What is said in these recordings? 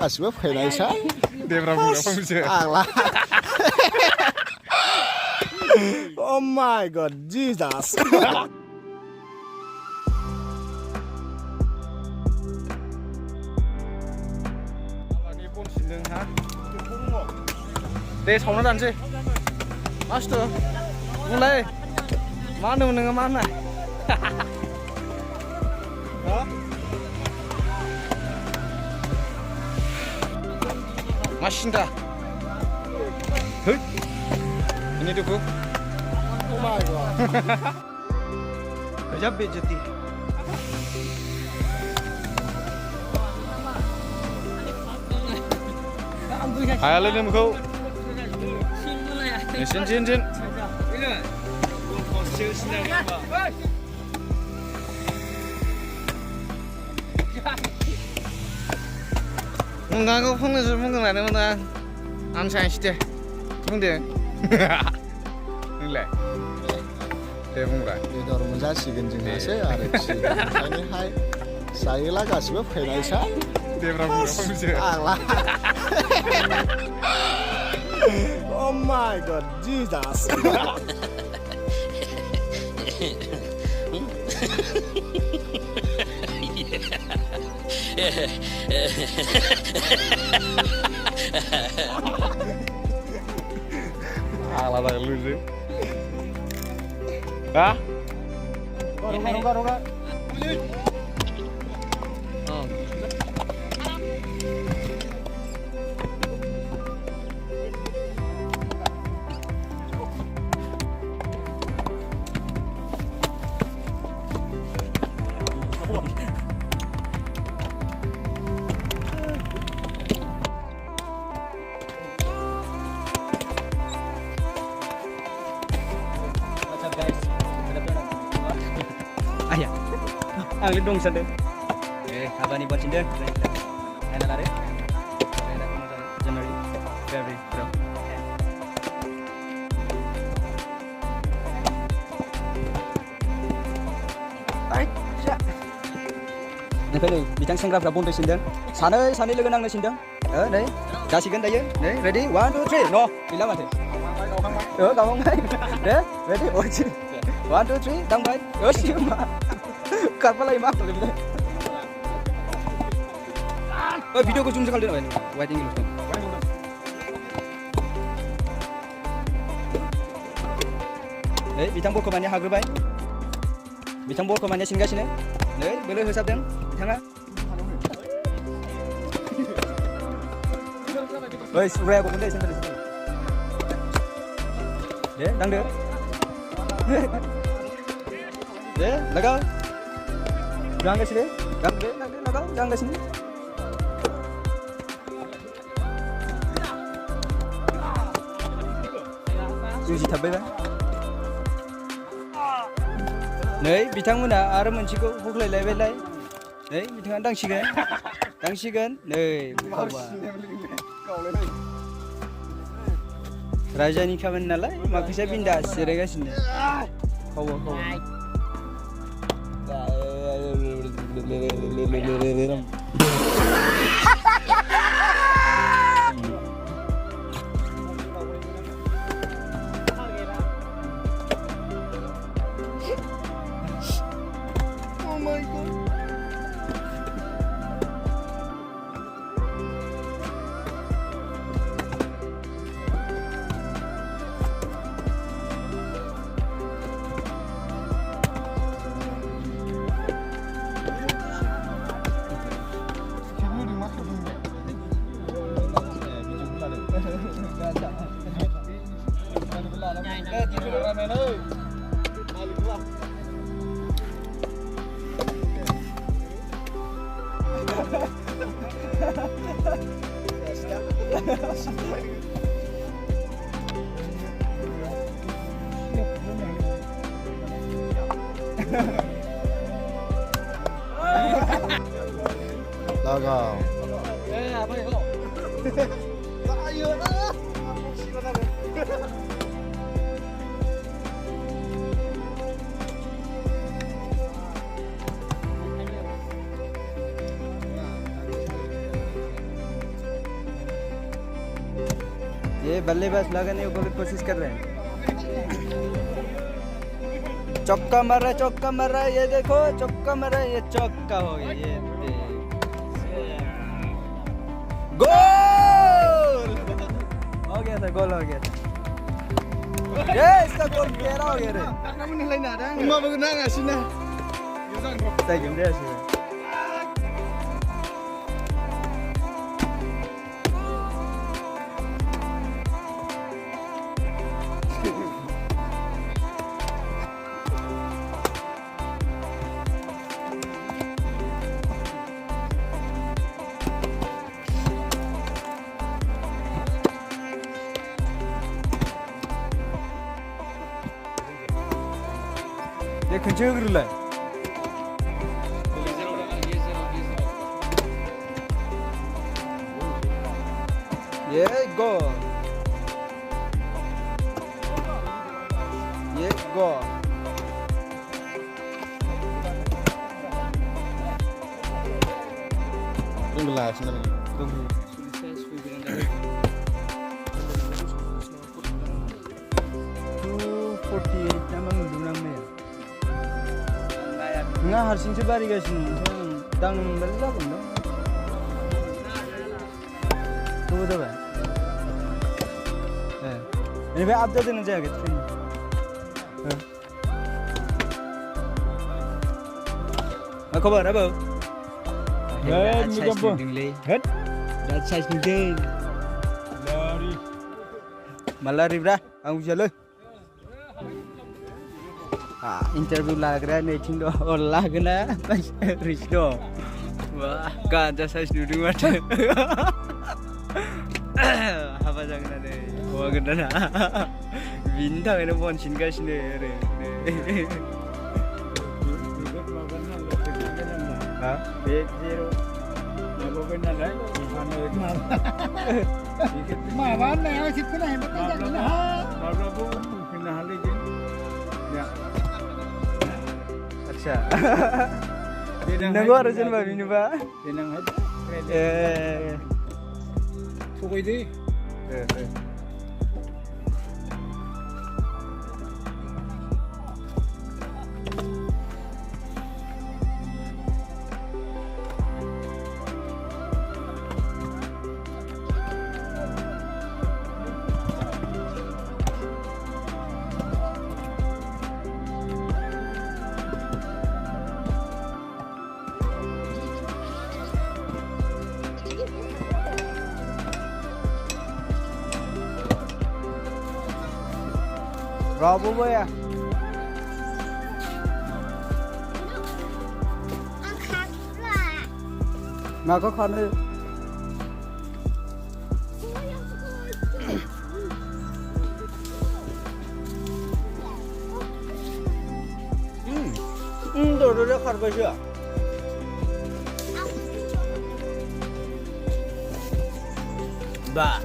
गासिबो फैनायसै देब्रा बुंग्रा फंसे आग्ला Oh my god, Jesus. Ini pun sindeng ha. Deh, sauna dansै. Astu. Mulai. Mana nengah mana? Hah? Masih dah. Hei. Ini tuh. Oh my god. Gajab bejati. Hai lên em khâu. Xin. Enggak kau phone này nữa mà ăn sáng chứ không được. Nilai. Deh buंग्रा. बेदर मोनजासिगोन जोंहासो आरोखि ओंखायनोहाय जायोला गासिबो फैनायसै देब्रा बुंग्रा फंसे आग्ला Oh my god, Jesus. Alah dah lu sih. Hah? Roga. Ayah, ang lidong sa din. Haba ni Bonsin din. Ano na rin? January, February, April. Nikalu, bitang sengrafra bonto sindang. Sanai logo nang sindang. Đấy, jasigan dayo. Đấy, ready? 1 2 3. No, bila mate. Kau ngai. Đấy, ready? 1 2 3, dang bai. Siapa? Kapal lagi mak lebih. Video ko zoom sekali dulu. Waiting dulu. Bitang bol komanya hagerbai. Bitang bol komanya singgah sini. Boleh hesap deng. Bitanga. Surya ko benda sini. Dang deh. Lagau. Jangan ke sini. Lagau. Jangan ke sini. Uji tabai ba. Nei, bitangmona आरो मोनसेखौ हुख्लायलायबायलाय. Nei, बिथाङा दांसिगोन. Nei, बुखावबा. Rajani खामानि नालाय माखासे बिन्दास जिरायगासिनो. Kawa. Oh my god. Lagau. Apa ya kau? Ayo lah. ये बल्लेबाज लगाने की कोशिश कर रहे हैं चौका मार रहा है ये देखो चौका मार रहा है ये चौका हो गया ये गोल हो गया था गोल हो गया था ये इसका गोल गहरा हो गया रे Emak berkenaan nggak sih nah? saya game dia sih ये खंचे गिरला ये गोल ये गोल Gelas namanya. 248 emang durangnya ya nggak harusnya coba dikasih tang berapa pun dong coba ini be update देना चाहिए gitu kabar apa Malari bra, aku jalan. Interview lagi raya meeting do, lagi na, rich do. Wah, ganja saya studio macam. Apa jangan ada, wah ganda. Bintang ini pun singkat sini. Zero. Mana yang sih pernah hebat aja nah. अच्छा नंगो अर्जुन भाभी नु बा Pokoknya deh. Bravo boy ya. Maka khane. Dorong kharba sih. Ba.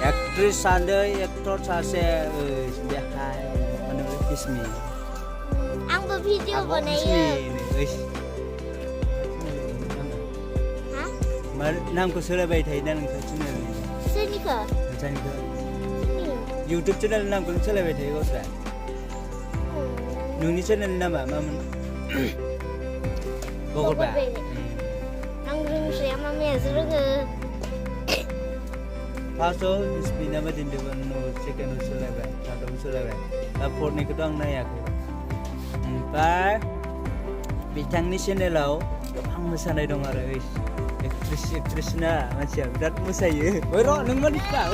Aktris sandai, aktor sase, biasa, mana bismi. Ang video ba na yun? Ha? Nam ko sila ba itay na ng channel? Sini ka? Channel ko. Sini. YouTube channel nam ko sila ba itay ko sa? Nung ni channel nama, maman. Bogor ba? Ang ring siya mamaya zero ka. First of speed nama din dewan no second usul level, third usul level. Fourth ni kita ang nayak. Par bitang ni channel lau, ang masanay dong ara guys. Aktris na macam berat musaya. Oi ro nung man ka.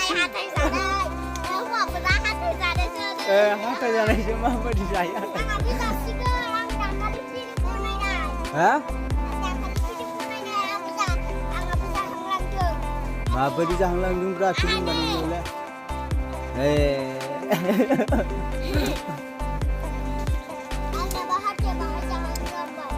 Hatai sadai. Aku apa dah hatai sadai tu? Hatai sadai cuma apa di saya. Ang bisa sih ke ang nakal sini pun nanya. Ha? Apa di jahlang dung berhasil mana mula? Ada bahat ya bahasa jangan gambar.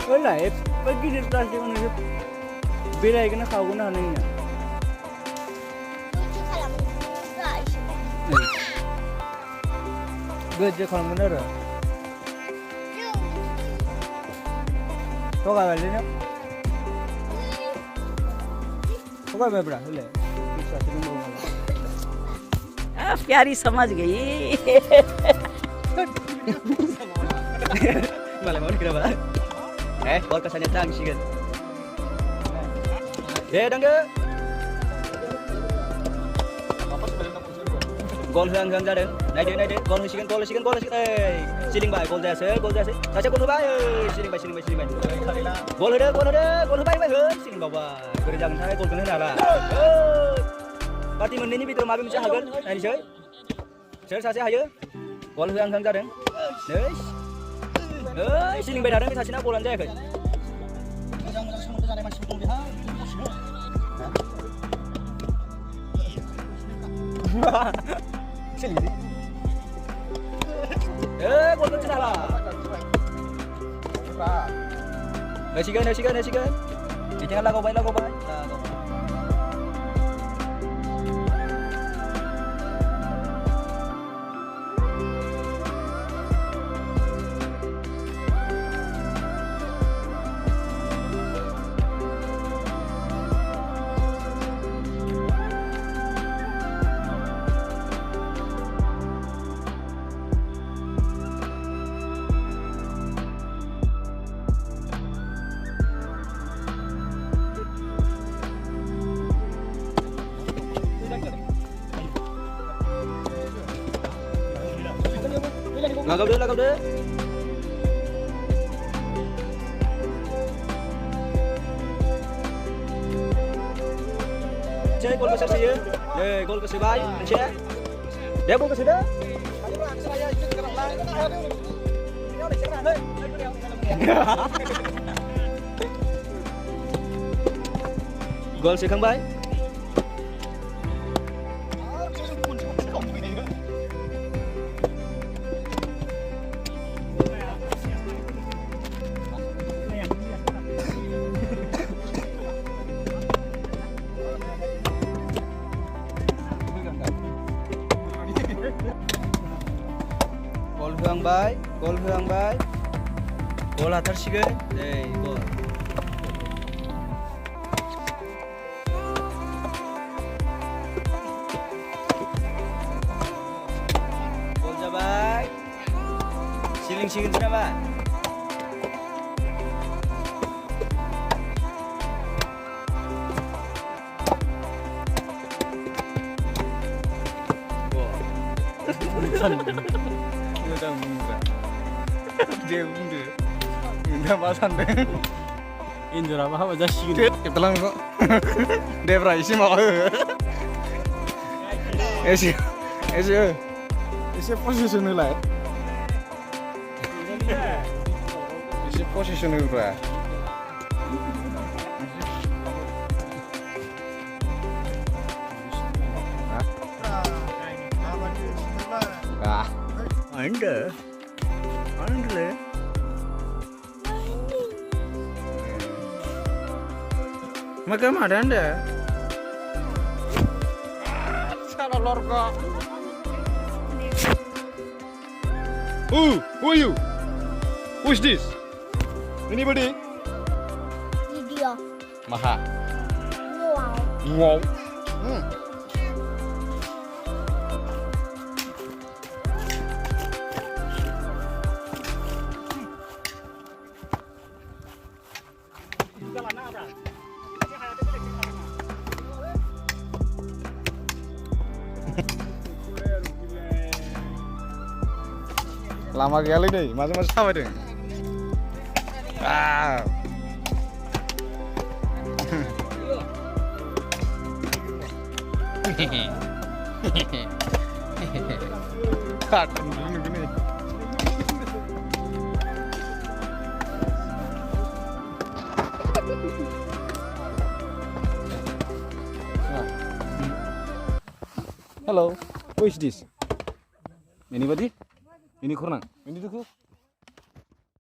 Wala, pergi di plastik mana? Bila kena kau guna ni. Lucu kalau enggak. Gede kalau bener. Kau gak balik ni? Kau gak balik berapa? Le. प्यारी समझ गई Malah mau dikira apa? Gol kesannya tang sih kan. Dangge. Gol hang ra đến. Này đến. Gol sih kan. Siling bay gol ra sớ. Saja gol bay. Siling bay. Gol ada. Gol bay hơi. Siling bawa. Gol jangan saya gol kena lah. Berarti menit ini betul mabim saya hagan. Này chơi. Chơi saja aja. Gol hang ra đến. Đấy. Siling bay datang kita sini bola aja kan. Siling ni. Gol tu cina lah. Nasikan. Jangan lagu baik. Lagap dia. Chơi gol besar sih. Gol ke sebelah. Dia gol ke sebelah. Gol sih Kang Bay. Gol hang bay. Gol atar sih kan. Gol. Gol jabai. Siling cina bay. Dia bunde. Enggak pasan deh. Injur apa 자식이. Ketelang kok. Dia berisi mau. Esi posisinya lah. Esi posisinya berapa? Anda. Macam ada Anda? Salah lorga. Who are you? Who is this? Anybody? Video. Maha. Wow. Wow. Lama kali nih, masih sama deh. Gini. Hello, who is this? Anybody? Ini kurang. Ini tuh.